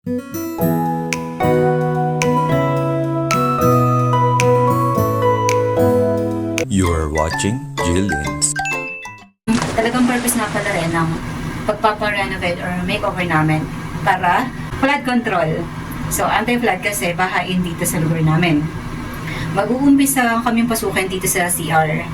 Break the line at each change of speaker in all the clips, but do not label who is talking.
You're watching Jillian's.
Talagang purpose nga pala rin ng pagpaparenovate or makeover namin para flood control. So, anti-flood kasi bahain dito sa lugar namin. Mag-uumpisa kaming pasukin dito sa CR.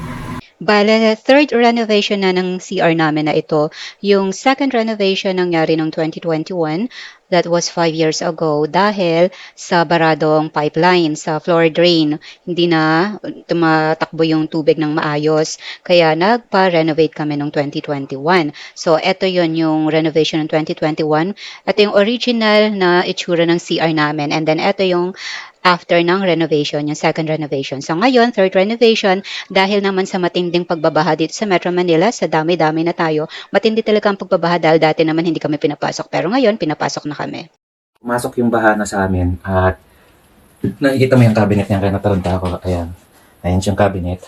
Bale, third renovation na ng CR namin na ito. Yung second renovation nangyari noong 2021, that was 5 years ago, dahil sa baradong pipeline, sa floor drain. Hindi na tumatakbo yung tubig ng maayos. Kaya nagpa-renovate kami noong 2021. So, ito yon yung renovation ng 2021. Ito yung original na itsura ng CR namin. And then, ito yung after ng renovation, yung second renovation. So ngayon, third renovation, dahil naman sa matinding pagbabaha dito sa Metro Manila, sa dami-dami na tayo, matindi talaga ang pagbabaha dahil dati naman hindi kami pinapasok. Pero ngayon, pinapasok na kami.
Pumasok yung baha na sa amin at nakikita mo yung cabinet niya, kaya nataranta ako. Ayan. Ayan yung cabinet.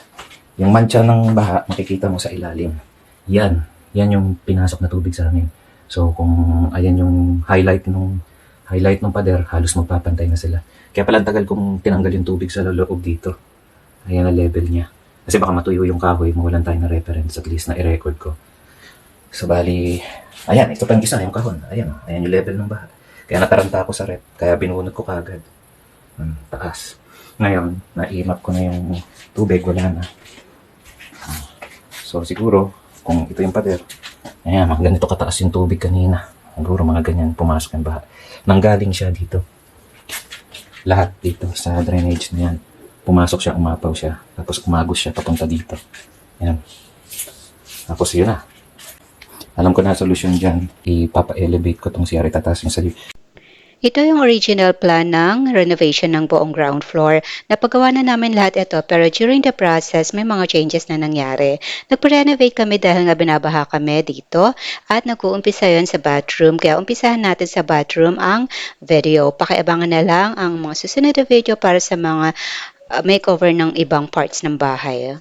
Yung mancha ng baha, makikita mo sa ilalim. Yan. Yan yung pinasok na tubig sa amin. So kung ayan yung highlight ng pader, halos magpapantay na sila. Kaya pala ang tagal kong tinanggal yung tubig sa loob dito. Ayan ang level niya. Kasi baka matuyo yung kahoy, mawalan tayo ng reference, at least na i-record ko. So bali, ayan, ito pa yung isa, yung kahon. Ayan, ayan yung level ng baha. Kaya nataranta ako sa rep, kaya binunod ko kagad. Taas. Ngayon, na-imap ko na yung tubig, wala na. So siguro, kung ito yung pader, ayan, mga ganito kataas yung tubig kanina. Siguro mga ganyan, pumasok yung baha. Nanggaling siya dito. Lahat dito sa drainage na yan. Pumasok siya, umapaw siya. Tapos umagos siya papunta dito. Yan. Tapos yun na. Alam ko na solusyon dyan. Ipapa-elevate ko tong CR. Itataas yung sa
Ito yung original plan ng renovation ng buong ground floor. Napagawa na namin lahat ito, pero during the process, may mga changes na nangyari. Nagpa-renovate kami dahil nga binabaha kami dito at nag-uumpisa yun sa bathroom. Kaya umpisahan natin sa bathroom ang video. Pakiabangan na lang ang mga susunod na video para sa mga makeover ng ibang parts ng bahay.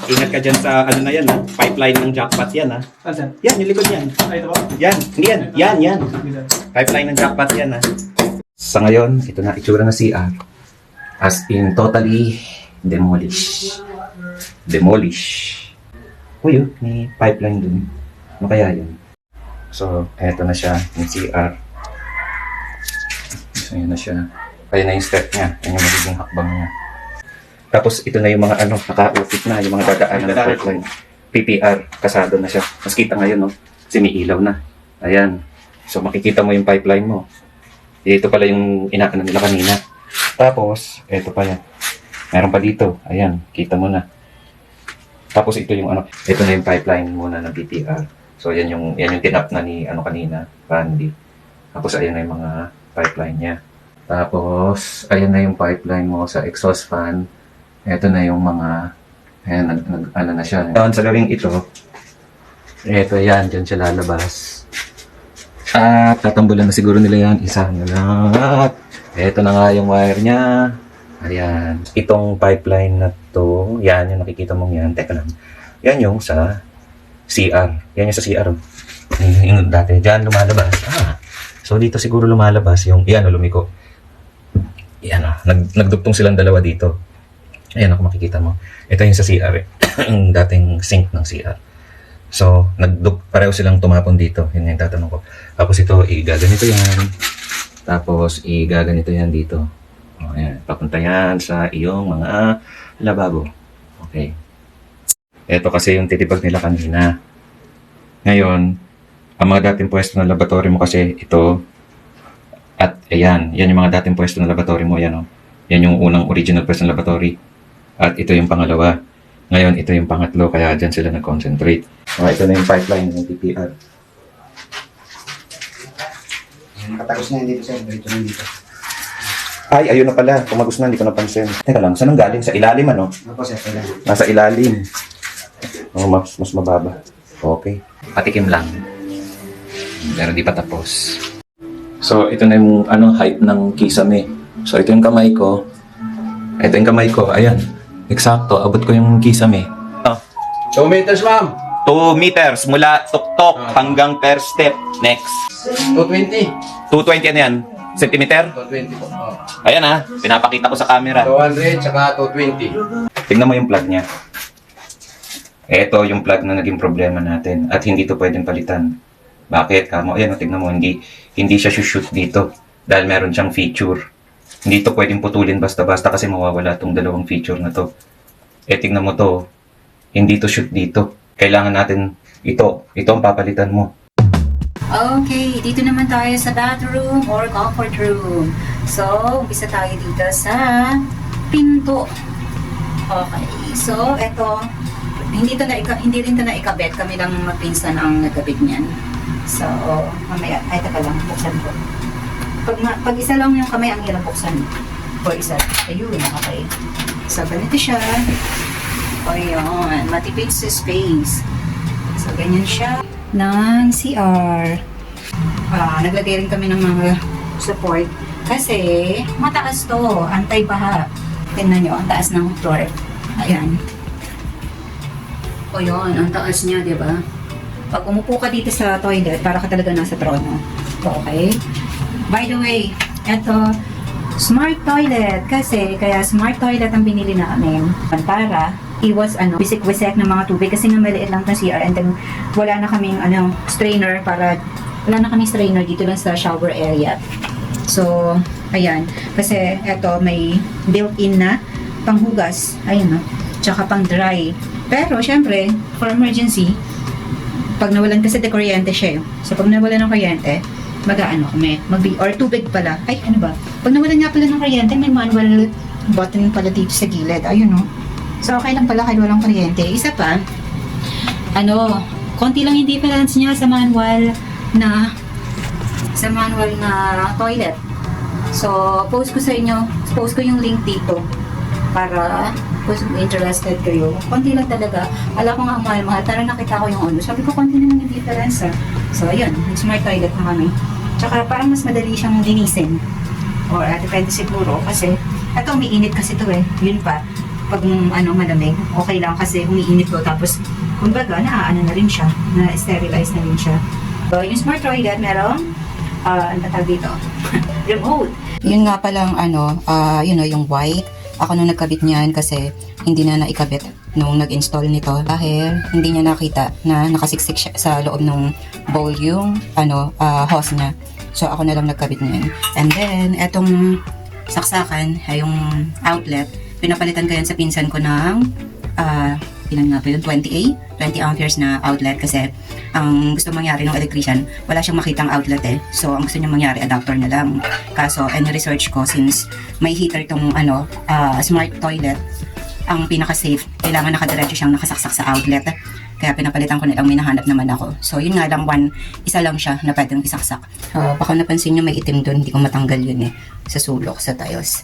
Ingat ka dyan sa ano na yan, ha? Pipeline ng jackpot yan, ha?
Saan?
Yan, yung likod yan.
Ay, ito ba?
Yan, hindi yan. Yan. Pipeline ng jackpot yan, ha? Sa ngayon, ito na itsura na CR. As in, totally demolish. Uy, may pipeline dun. Ano kaya yun? So, eto na siya, yung CR. So, yun na siya. Kaya na yung step niya. Yan yung magiging hakbang niya. Tapos ito na yung mga nakaupit na, yung mga dadaanan ng pipeline. PPR, kasado na siya. Mas kita ngayon, no? Kasi may ilaw na. Ayan. So makikita mo yung pipeline mo. Ito pala yung inaanan nila kanina. Tapos, ito pa yan. Meron pa dito. Ayan, kita mo na. Tapos ito yung ito na yung pipeline muna ng PPR. So yan yung tinap na ni kanina, Randy. Tapos ayan na yung mga pipeline niya. Tapos, ayan na yung pipeline mo sa exhaust fan. Ito na yung mga, ayan, na siya. Doon sa gawing ito, ito yan, dyan siya lalabas. At tatambulan na siguro nila yan, isa na lang. At ito na nga yung wire niya. Ayan. Itong pipeline na to, yan yung nakikita mong yan. Teka lang. Yan yung sa CR. Yan yung sa CR. Yung dati, dyan lumalabas. So dito siguro lumalabas yung, yan o lumiko. Yan o, nagdugtong silang dalawa dito. Ayan ako makikita mo. Ito yung sa CR yung dating sink ng CR. So, pareho silang tumapon dito. Yun yung tatanong ko. Tapos ito, igaganito yan. Tapos, igaganito yan dito. O, ayan. Papunta yan sa iyong mga lababo. Okay. Ito kasi yung titipag nila kanina. Ngayon, ang mga dating pwesto ng laboratory mo kasi ito. At ayan. Yan yung mga dating pwesto ng laboratory mo. Yan o. Yan yung unang original pwesto ng laboratory. At ito yung pangalawa. Ngayon, ito yung pangatlo, kaya dyan sila nag-concentrate. Ito na yung pipeline ng PPR.
Katagos na yun dito sir, dito na dito.
Ay, ayun na pala. Tumagos na, hindi ko napansin. Teka lang, saan ang galing? Sa ilalim, ano?
Ako sir, kailangan.
Nasa ilalim. Mas mababa. Okay. Patikim lang. Pero di pa tapos. So, ito na yung height ng kisame. So, ito yung kamay ko. Ito yung kamay ko. Ayan. Eksakto. Abot ko yung kisame.
2 meters, ma'am.
2 meters mula tuktok hanggang per step. Next.
220.
220 ano yan? Centimeter?
220 po. Oh.
Ayan ha. Pinapakita ko sa camera.
200, tsaka 220.
Tingnan mo yung plug niya. Ito yung plug na naging problema natin. At hindi to pwedeng palitan. Bakit? Kamo, ayan, tingnan mo, hindi siya shoot dito. Dahil meron siyang feature. Hindi to pwedeng putulin basta-basta kasi mawawala tong dalawang feature na to. Tingnan mo to. Hindi to shoot dito. Kailangan natin ito. Ito ang papalitan mo.
Okay, dito naman tayo sa bathroom or comfort room. So, umpisa tayo dito sa pinto. Okay, so ito, hindi rin to na ikabit. Kami lang magpinsan ang nagkabit niyan. So, mamaya, ay teka lang, buksan ko. Pag isa lang yung kamay, ang hirap buksan. O isa, ayun, okay. So, ganito siya. O yun, matipid sa space. So, ganyan siya ng CR. Naglagay rin kami ng mga support kasi mataas to, anti-baha. Tingnan nyo, ang taas ng floor. Ayan. O yun, ang taas niya, di ba? Pag umupo ka dito sa toilet, para ka talaga nasa trono. Okay? By the way, eto, smart toilet. Kasi, kaya smart toilet ang binili namin para iwas bisik-bisik ng mga tubig kasi nga maliit lang ng CR and then wala na kaming strainer dito lang sa shower area. So, ayan. Kasi eto may built-in na panghugas. Ayun no. Tsaka pang dry. Pero syempre, for emergency, pag nawalan kasi de kuryente siya. So, pag nawalan ng kuryente, kami. Or tubig pala. Ay, ano ba? Pag nawalan nga pala ng kuryente, may manual button pala dito sa gilid. Ayun no. So, okay lang pala kahit walang kuryente. Isa pa, konti lang yung difference niya sa manual na toilet. So, post ko yung link dito para kung interested kayo. Konti lang talaga. Alam ko nga ang mahal-mahal. Tara nakita ko yung sabi ko, konti naman yung difference. So, ayun. Smart toilet na kami. Tsaka parang mas madali siyang linisin. Or depende siguro kasi eto umiinit kasi to Yun pa. Pag malamig, okay lang kasi umiinit to tapos kumbaga na rin siya, na sterilize na rin siya. So, yung smart toilet meron ano tawag dito? Remote. Yun nga palang yung white. Ako nung nagkabit niyan kasi hindi na naikabit nung nag-install nito dahil hindi niya nakita na nakasiksik siya sa loob ng bowl yung hose niya. So ako na lang nagkabit niyan. And then etong saksakan ay yung outlet. Pinapalitan ko yan sa pinsan ko ng ilan nga po yun? 20 amperes na outlet kasi ang gusto mangyari ng electrician, wala siyang makitang outlet So, ang gusto niya mangyari, adapter na lang. Kaso, research ko, since may heater itong smart toilet, ang pinaka-safe, kailangan nakadiretso siyang nakasaksak sa outlet. Kaya pinapalitan ko na lang, may nahanap naman ako. So, yun nga lang, isa lang siya na pwedeng isaksak. Baka napansin nyo may itim doon, hindi ko matanggal yun sa sulok, sa tiles.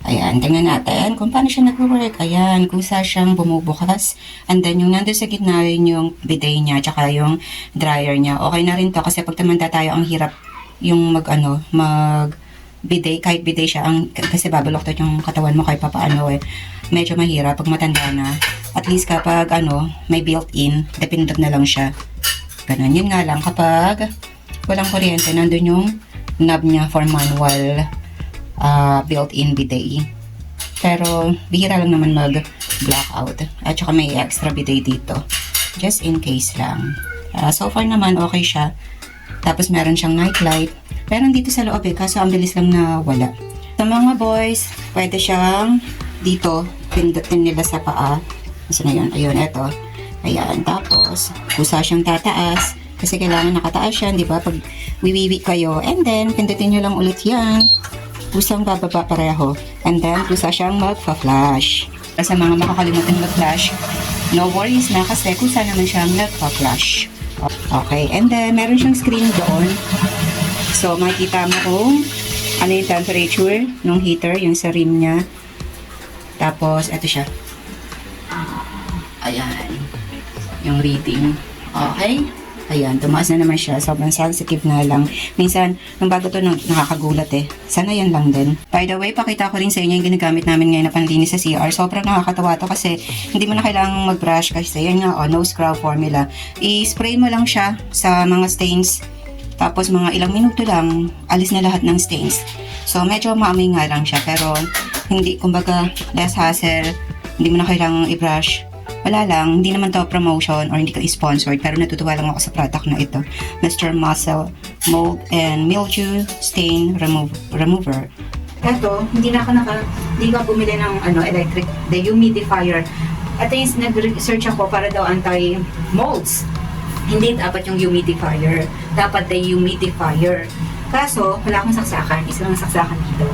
Ayan, tingnan natin kung paano siya nag-work. Ayan, kusa siyang bumubukas. And then, yung nandun sa gitna rin yung bidet niya, tsaka yung dryer niya. Okay na rin to kasi pag tumanda tayo, ang hirap yung bidet, kahit bidet siya, kasi babaloktot yung katawan mo kahit papaano medyo mahirap pag matanda na. At least kapag may built-in, dependent na lang siya. Ganun, yun nga lang, kapag walang kuryente, nandun yung knob niya for manual built-in bidet. Pero bihira lang naman mag-blackout. At saka may extra bidet dito. Just in case lang. So far naman okay siya. Tapos meron siyang night light. Meron dito sa loob kaso ang bilis lang na wala. Sa mga boys, pwede siyang dito, pindutin nila sa paa. Kasi na yun, ayun, eto. Ayan, tapos kusa siyang tataas. Kasi kailangan nakataas siya, di ba? Pag wiwiwi kayo. And then, pindutin nyo lang ulit yan. Kusang bababa pareho. And then, kusa siyang magpa-flash. Sa mga makakalimutan mag-flash, no worries na kasi kusa naman siyang nagpa-flash. Okay, and then, meron siyang screen doon. So, makikita mo kung ano yung temperature ng heater, yung sa rim niya. Tapos, eto siya. Ayan. Yung reading. Okay? Ayan, tumaas na naman siya. Sobrang sensitive na lang. Minsan, nung bago to, nakakagulat eh. Sana yan lang din. By the way, pakita ko rin sa inyo yung ginagamit namin ngayon na panlinis sa CR. Sobrang nakakatawa to kasi hindi mo na kailangang mag-brush kasi yan nga, no scrub formula. I-spray mo lang siya sa mga stains. Tapos mga ilang minuto lang, alis na lahat ng stains. So, medyo maamoy nga lang siya. Pero, hindi, kumbaga, less hassle. Hindi mo na kailangang i-brush. Wala lang, hindi naman to promotion or hindi ka sponsored, pero natutuwa lang ako sa product na ito. Mr. Muscle Mold and Mildew Stain Remover. Ito, hindi ko bumili ng electric dehumidifier. Ito yung nag-search ako para daw anti-molds. Hindi dapat yung humidifier, dapat dehumidifier. Kaso, wala akong saksakan, isa lang saksakan dito.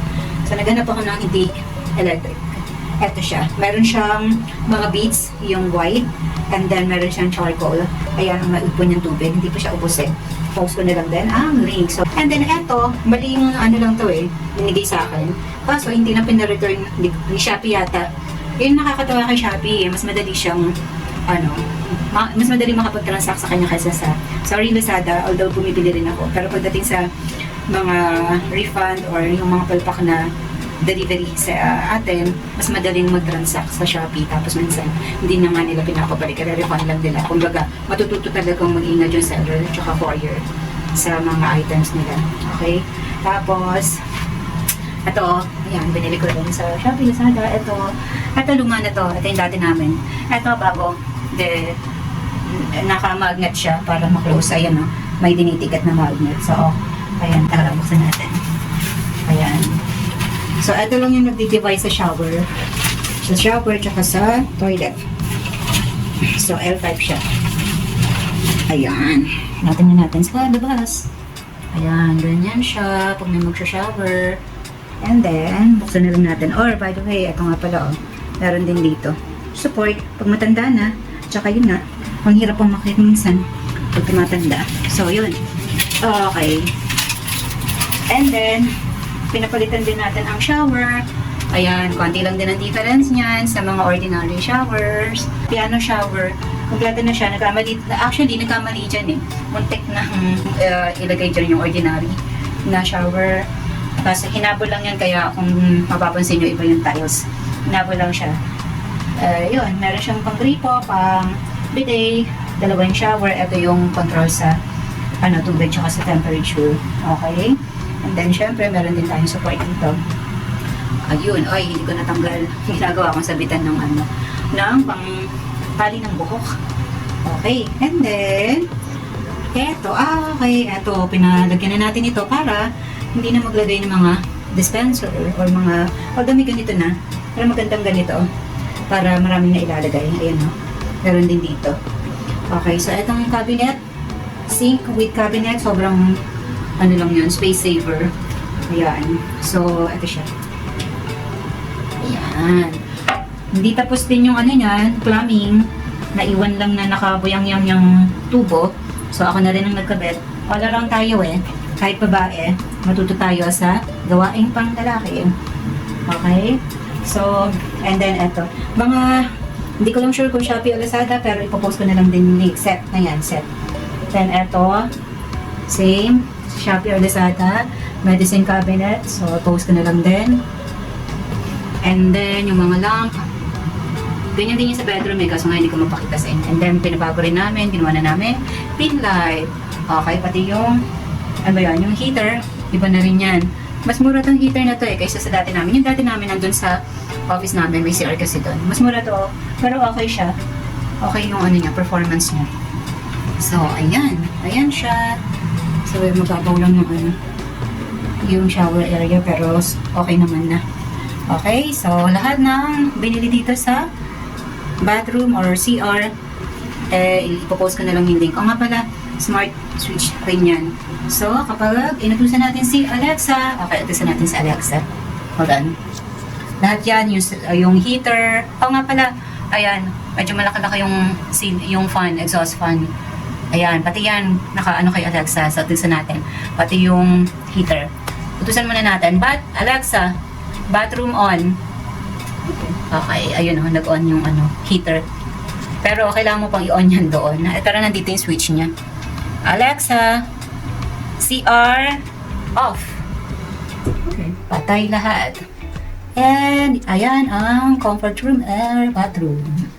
So, naghanap ako ng hindi electric. Ito siya. Meron siyang mga beads, yung white, and then meron siyang charcoal. Ayan, ang naipon yung tubig. Hindi pa siya ubos eh. Post ko na lang din ang link. So, and then ito, maling lang to eh, binigay sa akin. Kaso, hindi na pinareturn ni Shopee yata. Yung nakakatawa kay Shopee, mas madali siyang, mas madali makapag-transact sa kanya kaysa sa Lazada, although bumibili rin ako. Pero pagdating sa mga refund or yung mga palpak na delivery sa atin, mas madaling mag-transact sa Shopee. Tapos minsan, hindi na nga nila pinapabalik. Kaya refund lang nila. Kumbaga, matututo talagang mag-ingat yung seller at saka courier sa mga items nila. Okay? Tapos, ito, ayan, binili ko rin sa Shopee, Lazada. Ito luma na to. Ito yung dati namin. Ito, bago. Naka-magnet siya para ma-close. Ayan, may dinitikat na magnet. So, ayan, tara, buksan natin. Ayan. So, ito lang yung nagdi-divide sa shower. Sa shower, tsaka sa toilet. So, L-type siya. Ayan. Natin na natin sa labas. Ayan, ganyan siya. Pag may mag-shower. And then, buksan na lang natin. Or, by the way, ito nga pala, meron din dito. Support. Pag matanda na. Tsaka yun nga. Ang hirap pang makita minsan. Pag tumatanda. So, yun. Okay. And then, pinapalitan din natin ang shower. Ayan, konti lang din ang difference niyan sa mga ordinary showers. Piano shower, kompleto na siya. Nagkamali dyan eh. Muntik na ilagay dyan yung ordinary na shower. Kasi hinabol lang yan, kaya kung mapapansin nyo, iba yung tiles. Hinabol lang siya. Yun, meron siyang pang gripo, pang bidet, dalawang shower. Ito yung control sa tubig tsaka sa temperature. Okay? And then, syempre, meron din tayong support dito. Ayun, hindi ko natanggal. Ginagawa kong sabitan ng pang-tali ng buhok. Okay, and then, eto, pinalagyan na natin ito para hindi na maglagay ng mga dispenser or mga, may ganito na, pero magandang ganito, para maraming na ilalagay. Ayan, meron din dito. Okay, so etong cabinet, sink with cabinet, sobrang lang yun, space saver. Ayan. So, ito siya. Ayan. Hindi tapos din yung niyan, plumbing. Naiwan lang na nakabuyang-yang yung tubo. So, ako na rin ang nagkabit. All around tayo eh. Kahit babae, matuto tayo sa gawaing pang lalaki. Okay? So, and then ito. Hindi ko lang sure kung Shopee o Lazada, pero ipopost ko na lang din link. Set na yan, set. Then ito, same. Shopee or Lazada, medicine cabinet. So, post ko na lang din. And then, yung mga lamp. Ganyan din yung sa bedroom eh, kaso nga hindi ko mapakita sa inyo. And then, pinabago rin namin, ginawa na namin pin light. Okay, pati yung, yung heater, iba na rin yan. Mas mura tong heater na to eh, kaysa sa dati namin. Yung dati namin nandun sa office namin, may CR kasi doon. Mas mura to, pero okay siya. Okay yung performance niya. So, ayan. Ayan siya. So, mababaw lang yung shower area, pero okay naman na. Okay, so lahat ng binili dito sa bathroom or CR, ipopost ko na lang yung link. Nga pala, smart switch rin yan. So, kapag inutusan natin si Alexa, inutusan natin si Alexa. Hold on. Lahat yan, yung heater. Nga pala, ayan, medyo malaki-laki yung fan, exhaust fan. Ayan, pati yan, kay Alexa, so utusan natin. Pati yung heater. Utusan muna natin. Alexa, bathroom on. Okay, ayun nag-on yung heater. Pero kailangan mo pang i-on yan doon. Pero nandito yung switch niya. Alexa, CR off. Okay. Patay lahat. And ayan ang comfort room and bathroom.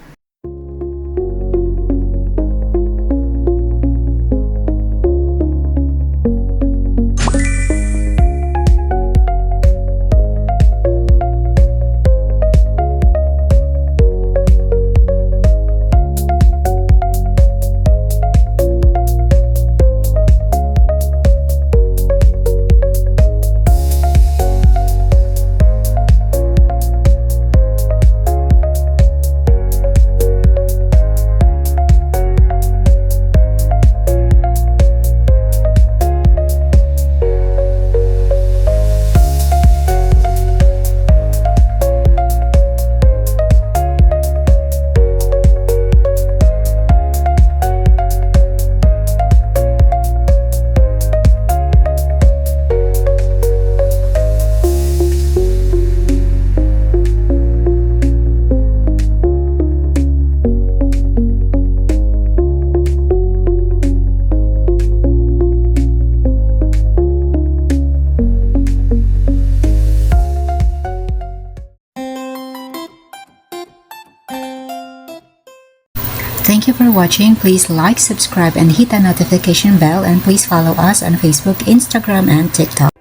Thank you for watching. Please like, subscribe, and hit the notification bell. And please follow us on Facebook, Instagram, and TikTok.